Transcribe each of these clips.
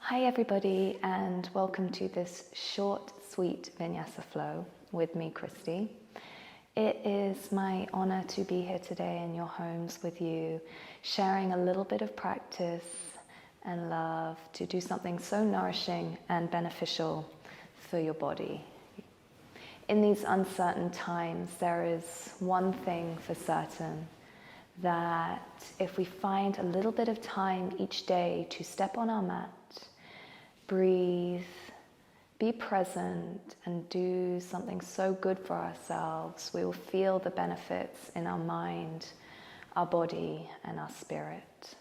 Hi everybody, and welcome to this short, sweet vinyasa flow with me, Christie. It is my honor to be here today in your homes with you, sharing a little bit of practice and love to do something so nourishing and beneficial for your body. In these uncertain times, there is one thing for certain, that if we find a little bit of time each day to step on our mat, breathe, be present, and do something so good for ourselves, we will feel the benefits in our mind, our body, and our spirit.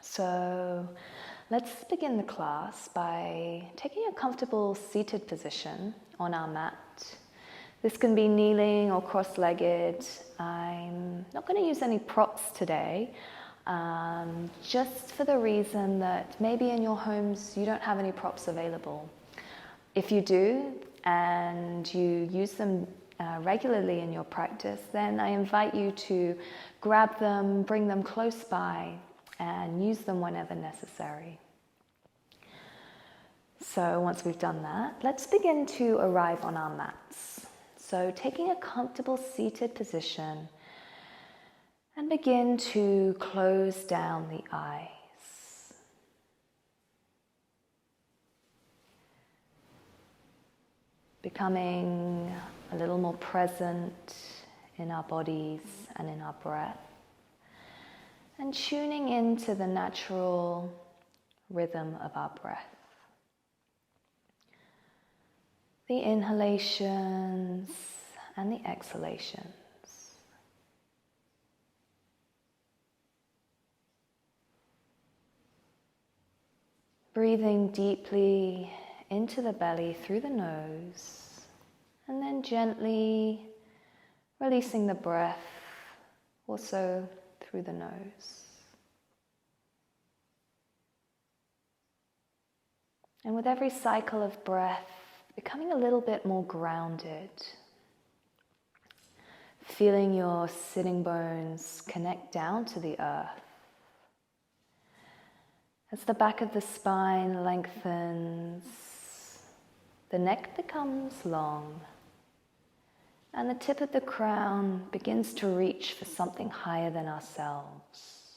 So let's begin the class by taking a comfortable seated position on our mat. This can be kneeling or cross-legged. I'm not going to use any props today, just for the reason that maybe in your homes you don't have any props available. If you do, and you use them regularly in your practice, then I invite you to grab them, bring them close by, and use them whenever necessary. So once we've done that, let's begin to arrive on our mats. So taking a comfortable seated position, and begin to close down the eyes. Becoming a little more present in our bodies and in our breath, and tuning into the natural rhythm of our breath. The inhalations and the exhalations. Breathing deeply into the belly through the nose, and then gently releasing the breath also through the nose. And with every cycle of breath, becoming a little bit more grounded, feeling your sitting bones connect down to the earth. As the back of the spine lengthens, the neck becomes long, and the tip of the crown begins to reach for something higher than ourselves.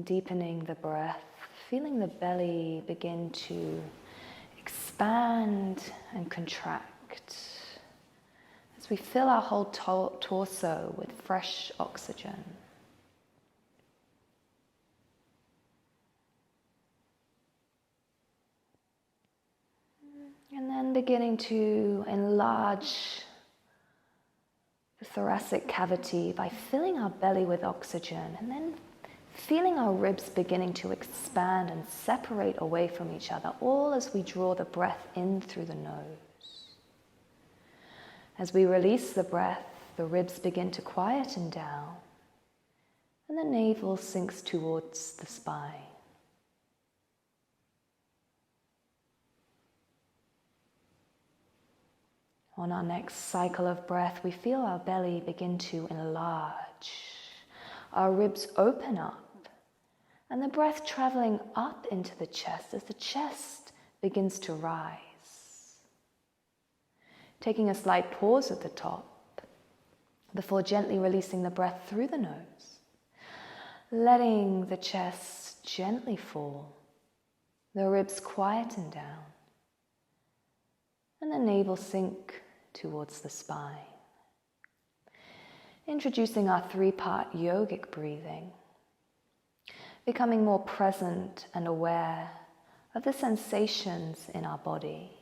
Deepening the breath, feeling the belly begin to expand and contract as we fill our whole torso with fresh oxygen. And then beginning to enlarge the thoracic cavity by filling our belly with oxygen, and then feeling our ribs beginning to expand and separate away from each other, all as we draw the breath in through the nose. As we release the breath, the ribs begin to quieten down, and the navel sinks towards the spine. On our next cycle of breath, we feel our belly begin to enlarge, our ribs open up, and the breath traveling up into the chest as the chest begins to rise. Taking a slight pause at the top before gently releasing the breath through the nose, letting the chest gently fall, the ribs quieten down, and the navel sink towards the spine. Introducing our three-part yogic breathing, becoming more present and aware of the sensations in our body,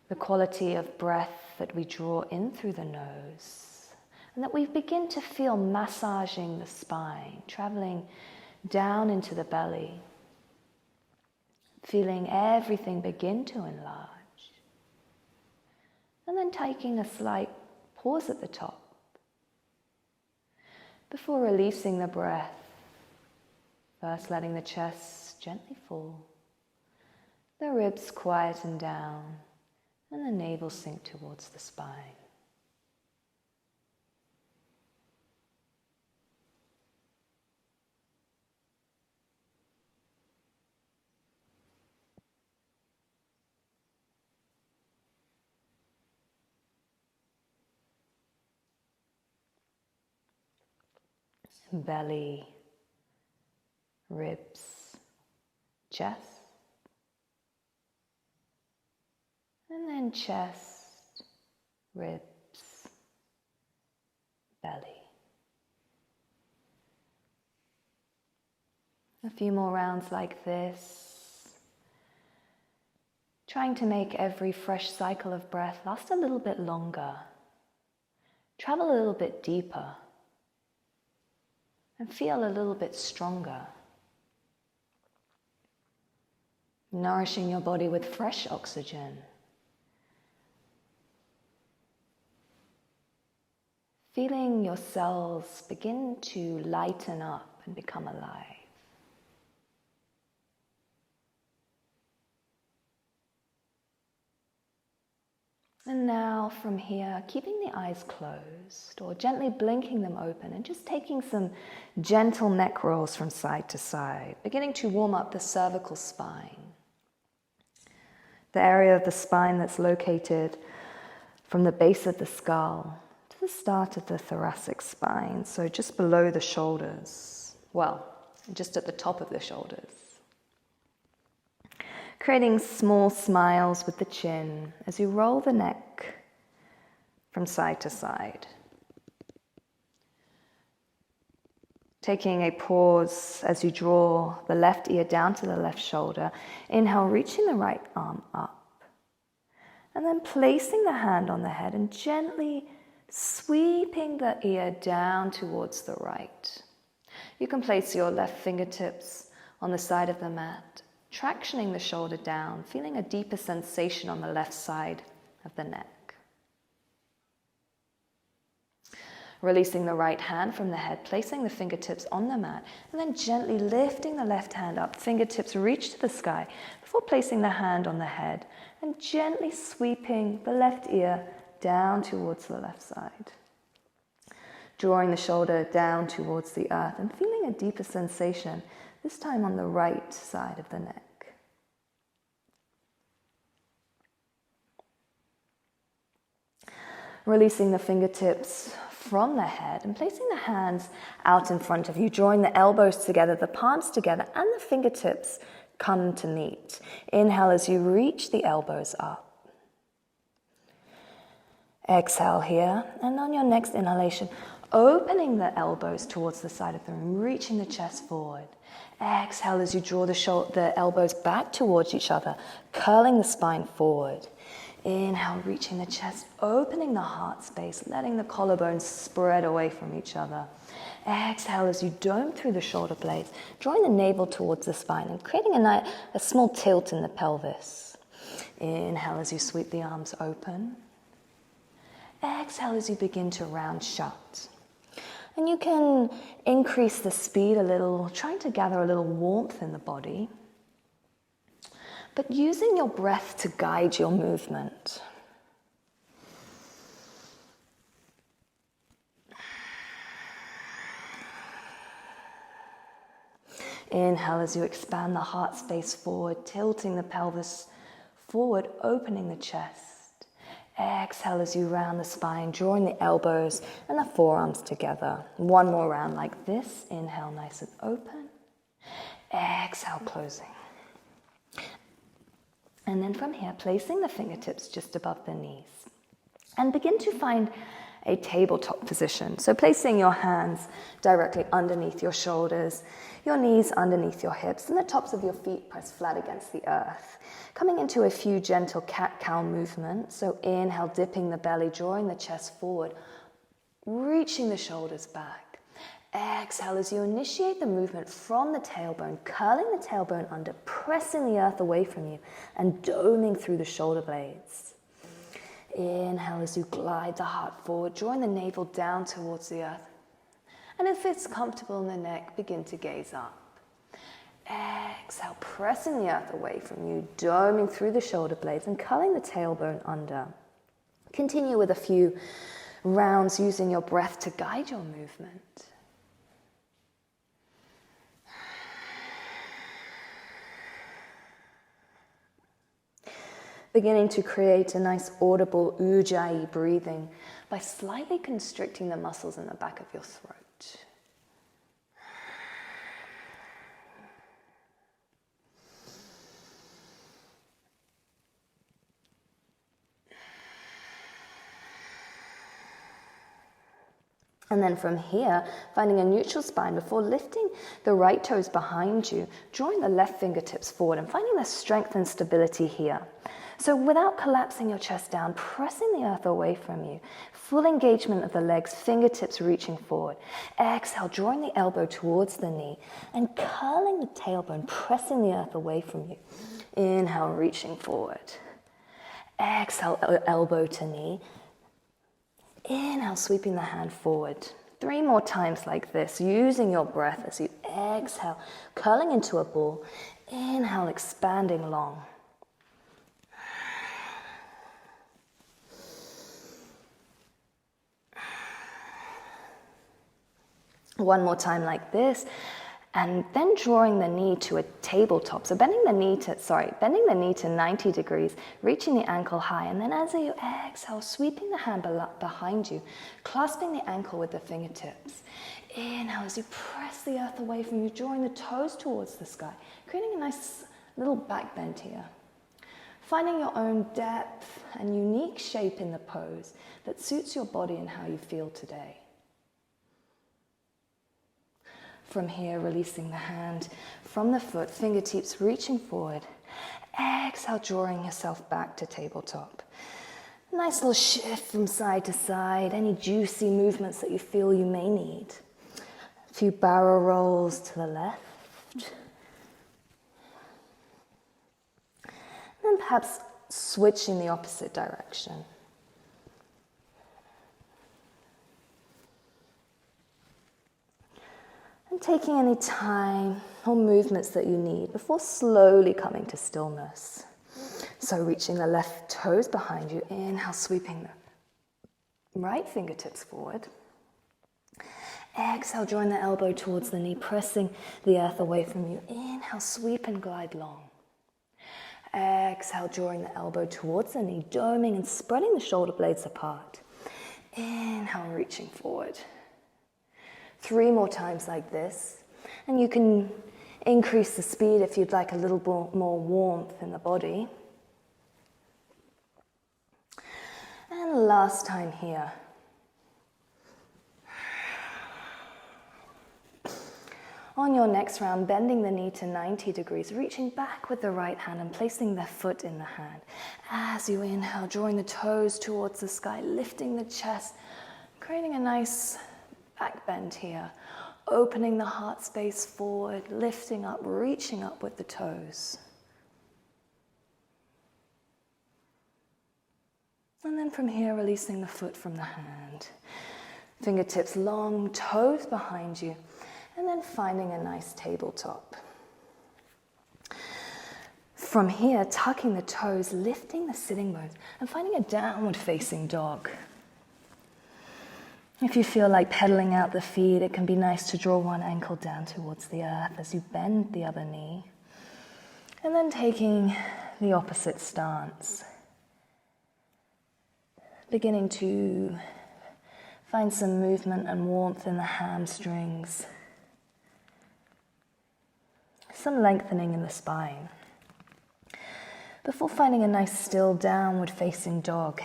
the quality of breath that we draw in through the nose, and that we begin to feel massaging the spine, traveling down into the belly, feeling everything begin to enlarge, and then taking a slight pause at the top before releasing the breath, first letting the chest gently fall, the ribs quieten down, and the navel sink towards the spine. Belly, ribs, chest, and then chest, ribs, belly. A few more rounds like this, trying to make every fresh cycle of breath last a little bit longer, travel a little bit deeper, and feel a little bit stronger. Nourishing your body with fresh oxygen. Feeling your cells begin to lighten up and become alive. And now from here, keeping the eyes closed or gently blinking them open and just taking some gentle neck rolls from side to side, beginning to warm up the cervical spine. The area of the spine that's located from the base of the skull to the start of the thoracic spine, so just below the shoulders, well, just at the top of the shoulders. Creating small smiles with the chin as you roll the neck from side to side. Taking a pause as you draw the left ear down to the left shoulder. Inhale, reaching the right arm up. And then placing the hand on the head and gently sweeping the ear down towards the right. You can place your left fingertips on the side of the mat, tractioning the shoulder down, feeling a deeper sensation on the left side of the neck. Releasing the right hand from the head, placing the fingertips on the mat, and then gently lifting the left hand up. Fingertips reach to the sky before placing the hand on the head and gently sweeping the left ear down towards the left side. Drawing the shoulder down towards the earth and feeling a deeper sensation, this time on the right side of the neck. Releasing the fingertips from the head and placing the hands out in front of you, drawing the elbows together, the palms together, and the fingertips come to meet. Inhale as you reach the elbows up. Exhale here, and on your next inhalation, opening the elbows towards the side of the room, reaching the chest forward. Exhale as you draw the elbows back towards each other, curling the spine forward. Inhale, reaching the chest, opening the heart space, letting the collarbones spread away from each other. Exhale as you dome through the shoulder blades, drawing the navel towards the spine and creating a small tilt in the pelvis. Inhale as you sweep the arms open. Exhale as you begin to round shut. And you can increase the speed a little, trying to gather a little warmth in the body, but using your breath to guide your movement. Inhale as you expand the heart space forward, tilting the pelvis forward, opening the chest. Exhale as you round the spine, drawing the elbows and the forearms together. One more round like this. Inhale, nice and open. Exhale, closing. And then from here, placing the fingertips just above the knees. And begin to find a tabletop position. So placing your hands directly underneath your shoulders, your knees underneath your hips, and the tops of your feet pressed flat against the earth. Coming into a few gentle cat-cow movements. So inhale, dipping the belly, drawing the chest forward, reaching the shoulders back. Exhale as you initiate the movement from the tailbone, curling the tailbone under, pressing the earth away from you, and doming through the shoulder blades. Inhale as you glide the heart forward, drawing the navel down towards the earth. And if it's comfortable in the neck, begin to gaze up. Exhale, pressing the earth away from you, doming through the shoulder blades and curling the tailbone under. Continue with a few rounds using your breath to guide your movement. Beginning to create a nice audible ujjayi breathing by slightly constricting the muscles in the back of your throat. And then from here, finding a neutral spine before lifting the right toes behind you, drawing the left fingertips forward and finding the strength and stability here. So without collapsing your chest down, pressing the earth away from you, full engagement of the legs, fingertips reaching forward. Exhale, drawing the elbow towards the knee and curling the tailbone, pressing the earth away from you. Inhale, reaching forward. Exhale, elbow to knee. Inhale, sweeping the hand forward. 3 more times like this, using your breath as you exhale, curling into a ball. Inhale, expanding long. One more time like this, and then drawing the knee to a tabletop. So bending the knee to 90 degrees, reaching the ankle high, and then as you exhale, sweeping the hand behind you, clasping the ankle with the fingertips. Inhale as you press the earth away from you, drawing the toes towards the sky, creating a nice little back bend here. Finding your own depth and unique shape in the pose that suits your body and how you feel today. From here, releasing the hand from the foot, fingertips reaching forward. Exhale, drawing yourself back to tabletop. Nice little shift from side to side, any juicy movements that you feel you may need. A few barrel rolls to the left. And perhaps switching the opposite direction. And taking any time or movements that you need before slowly coming to stillness. So reaching the left toes behind you. Inhale, sweeping the right fingertips forward. Exhale, drawing the elbow towards the knee, pressing the earth away from you. Inhale, sweep and glide long. Exhale, drawing the elbow towards the knee, doming and spreading the shoulder blades apart. Inhale, reaching forward. 3 more times like this, and you can increase the speed if you'd like a little more warmth in the body. And last time here. On your next round, bending the knee to 90 degrees, reaching back with the right hand and placing the foot in the hand. As you inhale, drawing the toes towards the sky, lifting the chest, creating a nice back bend here, opening the heart space forward, lifting up, reaching up with the toes. And then from here, releasing the foot from the hand. Fingertips long, toes behind you, and then finding a nice tabletop. From here, tucking the toes, lifting the sitting bones, and finding a downward facing dog. If you feel like pedaling out the feet, it can be nice to draw one ankle down towards the earth as you bend the other knee. And then taking the opposite stance. Beginning to find some movement and warmth in the hamstrings. Some lengthening in the spine. Before finding a nice still downward facing dog,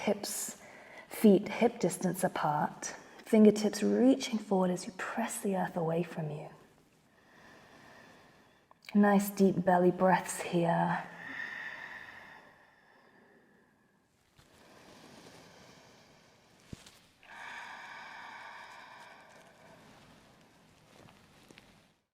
feet hip distance apart. Fingertips reaching forward as you press the earth away from you. Nice deep belly breaths here.